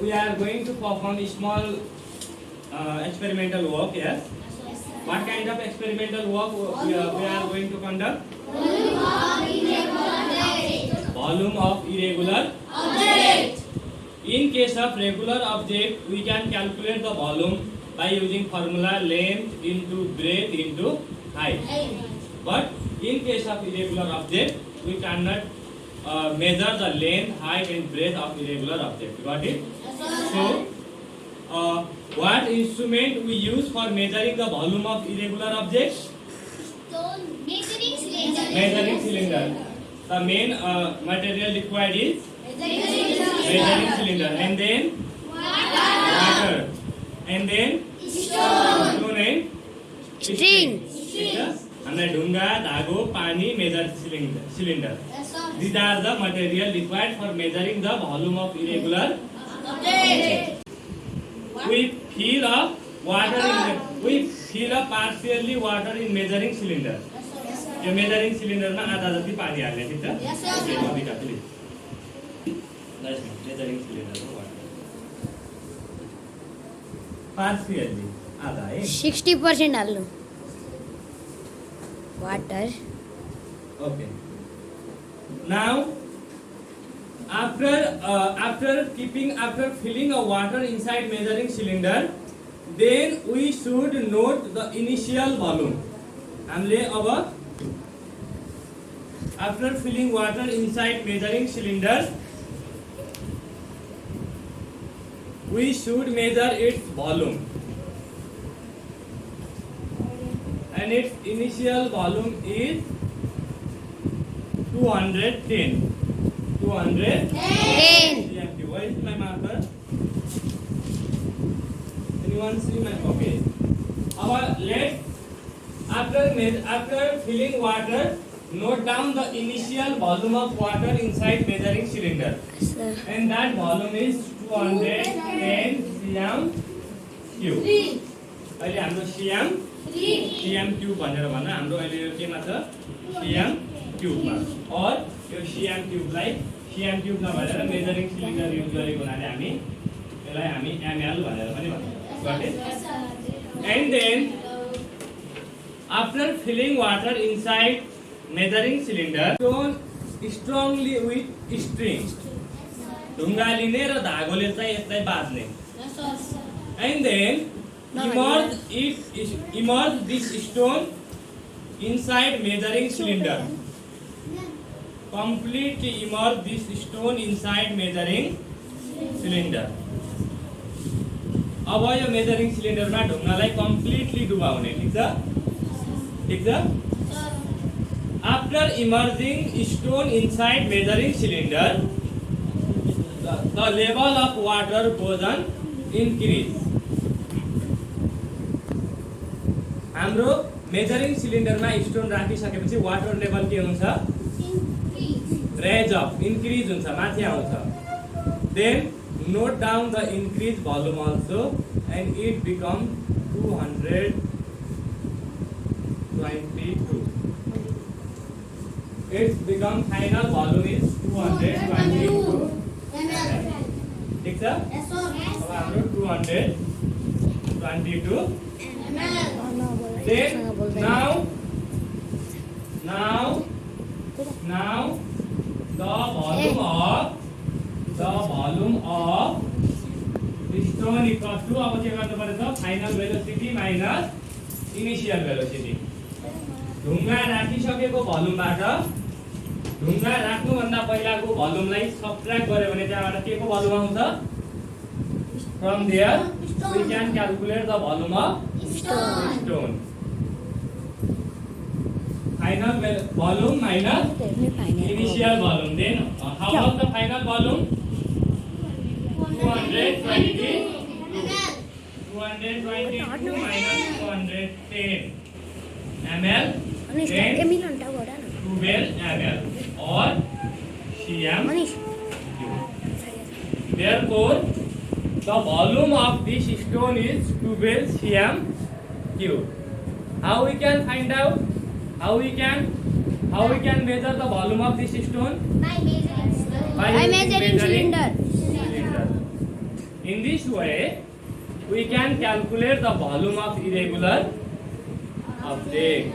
we are going to perform a small experimental work. Yes. What kind of experimental work we are going to conduct? Volume of irregular object. In case of regular object, we can calculate the volume by using formula length into breadth into height. But in case of irregular object, we cannot measure the length, height and breadth of irregular object. Got it? So, what instrument we use for measuring the volume of irregular objects? Measuring cylinder. The main material required is measuring cylinder, and then water, and then stone and string. हमने ढुंगा, धागो, पानी, measure cylinder. These are the material required for measuring the volume of irregular object. We fill up partially water in measuring cylinder. Yo measuring cylinder में आधा जति पानी हाल्ने, ठीक छ? Measuring cylinder में water. Partially आधा है. 60% हाल्नु. Water. Okay. Now, after filling a water inside measuring cylinder, then we should note the initial volume. हामीले अब after filling water inside measuring cylinder, we should measure its volume, and its initial volume is 210. 210. Where is my marker? Anyone see my? Okay. After filling water, note down the initial volume of water inside measuring cylinder, and that volume is 210 cm cube. अहिले हाम्रो cm cube भनेर भन्न, हाम्रो अहिले यो केमा छ cm cube मा, और यो cm cube लाई cm cube नभनेर मेजरिङ सिलिन्डर युज गरेको हुनाले यसलाई हामी ml भनेर पनि भन्छौँ. Got it? And then after filling water inside measuring cylinder, stone strongly with string. ढुङ्गा लिने र धागोले चाहिँ यसलाई बाँध्ने. And then immerse this stone inside measuring cylinder. Completely immerse this stone inside measuring cylinder. अब यो measuring cylinder मा ढुङ्गालाई completely डुबाउने, ठीक छ? After immersing stone inside measuring cylinder, the level of water goes on increase. हाम्रो measuring सिलिन्डरमा stone राखिसकेपछि water level के हुन्छ? Raise up, increase हुन्छ, माथि आउँछ. Then note down the increase volume also, and it become 222. Its become final volume is 222. ठीक छ? अब हाम्रो 222. Then now the volume of stone equals to, अब के गर्नु पर्छ? Final velocity minus initial velocity. ढुङ्गा राखिसकेको भोल्युमबाट ढुङ्गा राख्नु भन्दा पहिलाको भोल्युमलाई सबट्र्याक्ट गर्यो भने त्यहाँबाट के को भोल्युम आउँछ? From there we can calculate the volume of stone. Final volume minus initial volume. Then how about the final volume? 222 minus 210 ml. Then 12 ml or cm cube. Therefore, the volume of this stone is 12 cm cube. How we can find out? How we can measure the volume of this stone? By measuring cylinder. In this way, we can calculate the volume of irregular object.